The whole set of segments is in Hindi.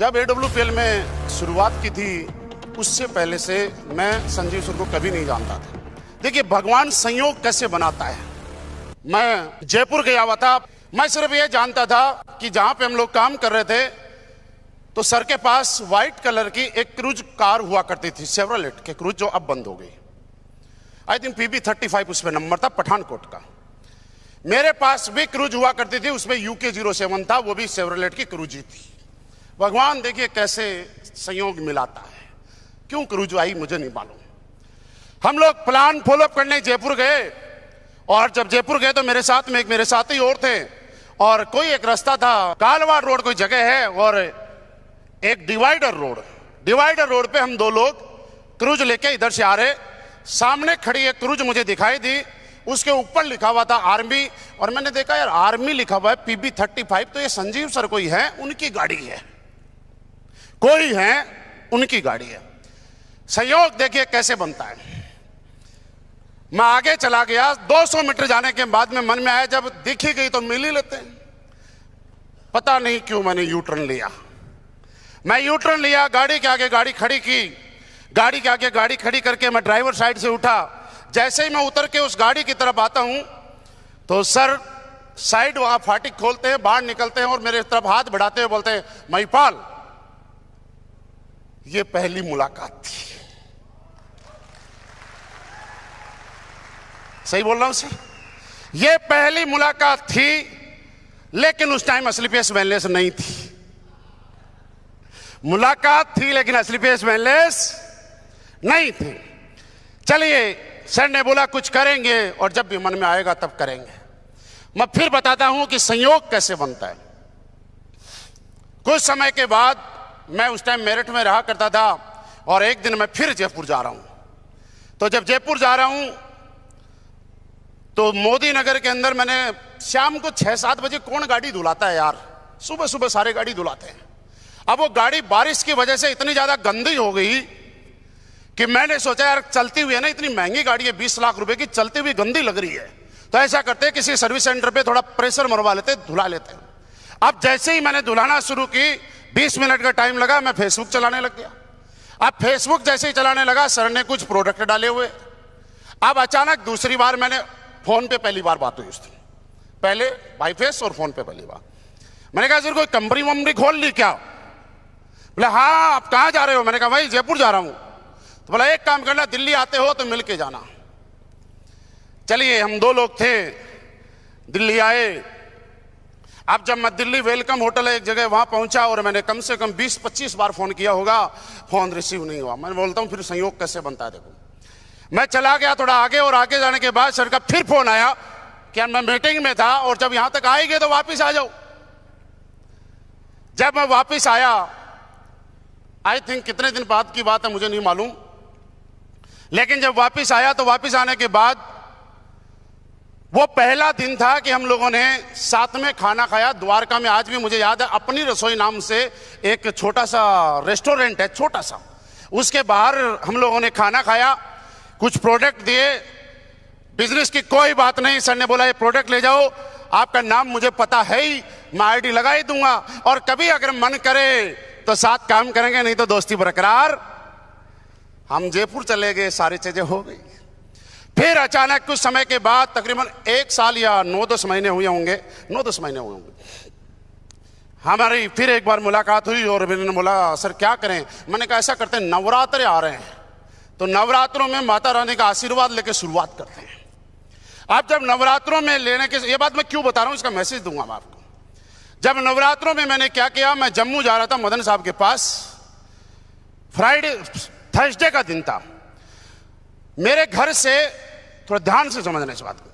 जब AWPL में शुरुआत की थी उससे पहले से मैं संजीव सर को कभी नहीं जानता था। देखिए भगवान संयोग कैसे बनाता है। मैं जयपुर गया हुआ था, मैं सिर्फ ये जानता था कि जहां पे हम लोग काम कर रहे थे तो सर के पास व्हाइट कलर की एक क्रूज कार हुआ करती थी, शेवरलेट के क्रूज, जो अब बंद हो गई। आई थिंक PB35 उसमें नंबर था, पठानकोट का। मेरे पास भी क्रूज हुआ करती थी, उसमें UK07 था, वो भी शेवरलेट की क्रूज ही थी। भगवान देखिए कैसे संयोग मिलाता है। क्यों क्रूज आई मुझे नहीं मालूम। हम लोग प्लान फॉलोअप करने जयपुर गए, और जब जयपुर गए तो मेरे साथ में एक मेरे साथी और थे, और कोई एक रास्ता था, कालवाड़ रोड कोई जगह है, और एक डिवाइडर रोड पे हम दो लोग क्रूज लेके इधर से आ रहे। सामने खड़ी एक क्रूज मुझे दिखाई दी, उसके ऊपर लिखा हुआ था आर्मी, और मैंने देखा यार आर्मी लिखा हुआ है, PB35, तो ये संजीव सर कोई है, उनकी गाड़ी है, कोई है उनकी गाड़ी है। संयोग देखिए कैसे बनता है। मैं आगे चला गया, 200 मीटर जाने के बाद में मन में आया जब दिख ही गई तो मिल ही लेते हैं। पता नहीं क्यों मैंने यू टर्न लिया। मैं यू टर्न लिया, गाड़ी के आगे गाड़ी खड़ी की, गाड़ी के आगे गाड़ी खड़ी करके मैं ड्राइवर साइड से उठा। जैसे ही मैं उतर के उस गाड़ी की तरफ आता हूं तो सर साइड वहां फाटिक खोलते हैं, बाहर निकलते हैं और मेरे तरफ हाथ बढ़ाते हुए बोलते हैं, महिपाल ये पहली मुलाकात थी। सही बोल रहा हूं सर, ये पहली मुलाकात थी, लेकिन उस टाइम असली फेस वेलनेस नहीं थी। मुलाकात थी लेकिन असली फेस वेलनेस नहीं थी। चलिए सर ने बोला कुछ करेंगे, और जब भी मन में आएगा तब करेंगे। मैं फिर बताता हूं कि संयोग कैसे बनता है। कुछ समय के बाद मैं उस टाइम मेरठ में रहा करता था, और एक दिन मैं फिर जयपुर जा रहा हूं। तो जब जयपुर जा रहा हूं तो मोदी नगर के अंदर मैंने शाम को 6-7 बजे कौन गाड़ी धुलाता है यार, सुबह सुबह सारे गाड़ी धुलाते हैं। अब वो गाड़ी बारिश की वजह से इतनी ज्यादा गंदी हो गई कि मैंने सोचा यार चलती हुई है ना, इतनी महंगी गाड़ी है, 20 लाख रुपए की, चलती हुई गंदी लग रही है, तो ऐसा करते हैं किसी सर्विस सेंटर पे थोड़ा प्रेशर मरवा लेते, धुला लेते हैं। अब जैसे ही मैंने धुलाना शुरू की, 20 मिनट का टाइम लगा, मैं फेसबुक चलाने लग गया। अब फेसबुक जैसे ही चलाने लगा, सर ने कुछ प्रोडक्ट डाले हुए। अब अचानक दूसरी बार मैंने फोन पे, पहली बार बात हुई उस दिन, पहले बाई फेस और फोन पे पहली बार। मैंने कहा सर कोई कंपनी वंपनी खोल ली क्या? बोले हाँ, आप कहाँ जा रहे हो? मैंने कहा भाई जयपुर जा रहा हूं। तो बोला एक काम करना, दिल्ली आते हो तो मिल के जाना। चलिए हम दो लोग थे, दिल्ली आए। अब जब मैं दिल्ली वेलकम होटल है एक जगह, वहां पहुंचा, और मैंने कम से कम 20-25 बार फोन किया होगा, फोन रिसीव नहीं हुआ। मैं बोलता हूं फिर संयोग कैसे बनता है। देखो मैं चला गया थोड़ा आगे, और आगे जाने के बाद सर का फिर फोन आया कि मैं मीटिंग में था, और जब यहां तक आएंगे तो वापिस आ जाओ। जब मैं वापिस आया, आई थिंक कितने दिन बाद की बात है मुझे नहीं मालूम, लेकिन जब वापिस आया तो वापिस आने के बाद वो पहला दिन था कि हम लोगों ने साथ में खाना खाया द्वारका में। आज भी मुझे याद है, अपनी रसोई नाम से एक छोटा सा रेस्टोरेंट है, छोटा सा, उसके बाहर हम लोगों ने खाना खाया, कुछ प्रोडक्ट दिए। बिजनेस की कोई बात नहीं, सर ने बोला ये प्रोडक्ट ले जाओ, आपका नाम मुझे पता है ही, मैं ID लगा ही दूंगा, और कभी अगर मन करे तो साथ काम करेंगे, नहीं तो दोस्ती बरकरार। हम जयपुर चले गए, सारी चीजें हो गई। फिर अचानक कुछ समय के बाद, तकरीबन 1 साल या 9-10 महीने हुए होंगे, 9-10 महीने हुए होंगे, हमारी फिर एक बार मुलाकात हुई, और मैंने बोला सर क्या करें? मैंने कहा ऐसा करते हैं, नवरात्र आ रहे हैं तो नवरात्रों में माता रानी का आशीर्वाद लेके शुरुआत करते हैं। आप जब नवरात्रों में लेने के, ये बात मैं क्यों बता रहा हूं, इसका मैसेज दूंगा मैं आपको। जब नवरात्रों में मैंने क्या किया, मैं जम्मू जा रहा था मदन साहब के पास, थर्सडे का दिन था। मेरे घर से, थोड़ा ध्यान से समझना इस बात को,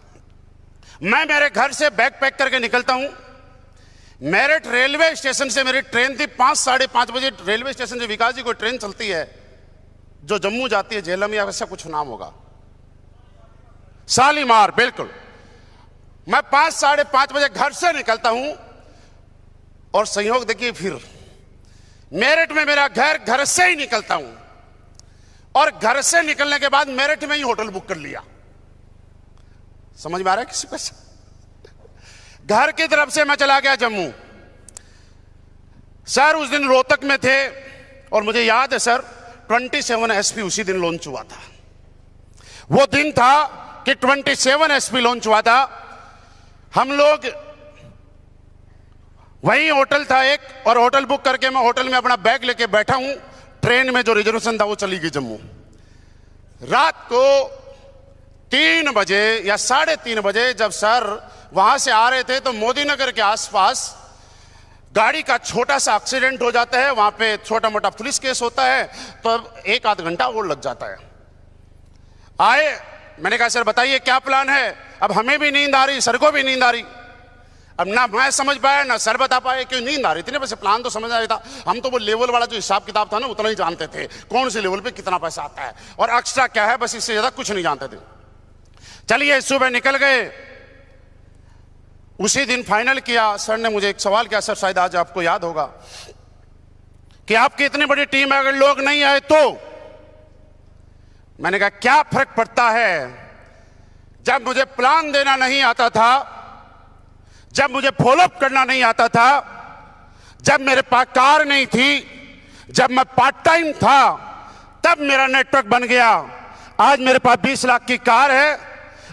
मैं मेरे घर से बैग पैक करके निकलता हूं। मेरठ रेलवे स्टेशन से मेरी ट्रेन थी 5-5:30 बजे। रेलवे स्टेशन से विकास जी कोई ट्रेन चलती है जो जम्मू जाती है, झेलम या वैसा कुछ नाम होगा, शालीमार, बिल्कुल। मैं 5-5:30 बजे घर से निकलता हूं, और संयोग देखिए फिर मेरठ में मेरा घर से ही निकलता हूं, और घर से निकलने के बाद मेरठ में ही होटल बुक कर लिया। समझ में आ रहा है किसी को? घर की तरफ से मैं चला गया जम्मू। सर उस दिन रोहतक में थे और मुझे याद है सर 27 एसपी उसी दिन लॉन्च हुआ था। वो दिन था कि 27 एसपी लॉन्च हुआ था। हम लोग वही होटल था एक, और होटल बुक करके मैं होटल में अपना बैग लेके बैठा हूं। ट्रेन में जो रिजर्वेशन था वो चली गई जम्मू। रात को 3 बजे या 3:30 बजे जब सर वहां से आ रहे थे तो मोदी नगर के आसपास गाड़ी का छोटा सा एक्सीडेंट हो जाता है। वहां पे छोटा मोटा पुलिस केस होता है, तो 1-8 घंटा और लग जाता है। आए, मैंने कहा सर बताइए क्या प्लान है। अब हमें भी नींद आ रही, सर को भी नींद आ रही। अब ना मैं समझ पाया ना सर बता पाए क्यों नींद आ रही थी। वैसे प्लान तो समझ आया था। हम तो वो लेवल वाला जो हिसाब किताब था ना उतना ही जानते थे, कौन से लेवल पे कितना पैसा आता है और एक्स्ट्रा क्या है, बस इससे ज्यादा कुछ नहीं जानते थे। चलिए सुबह निकल गए। उसी दिन फाइनल किया। सर ने मुझे एक सवाल किया, सर शायद आज आपको याद होगा कि आपकी इतनी बड़ी टीम है, अगर लोग नहीं आए तो। मैंने कहा क्या फर्क पड़ता है। जब मुझे प्लान देना नहीं आता था, जब मुझे फॉलोअप करना नहीं आता था, जब मेरे पास कार नहीं थी, जब मैं पार्ट टाइम था, तब मेरा नेटवर्क बन गया। आज मेरे पास 20 लाख की कार है।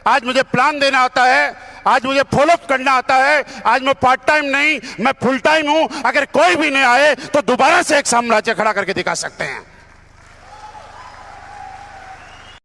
आज मुझे प्लान देना आता है, आज मुझे फॉलोअप करना आता है। आज मैं पार्ट टाइम नहीं, मैं फुल टाइम हूं। अगर कोई भी नहीं आए तो दोबारा से एक साम्राज्य खड़ा करके दिखा सकते हैं।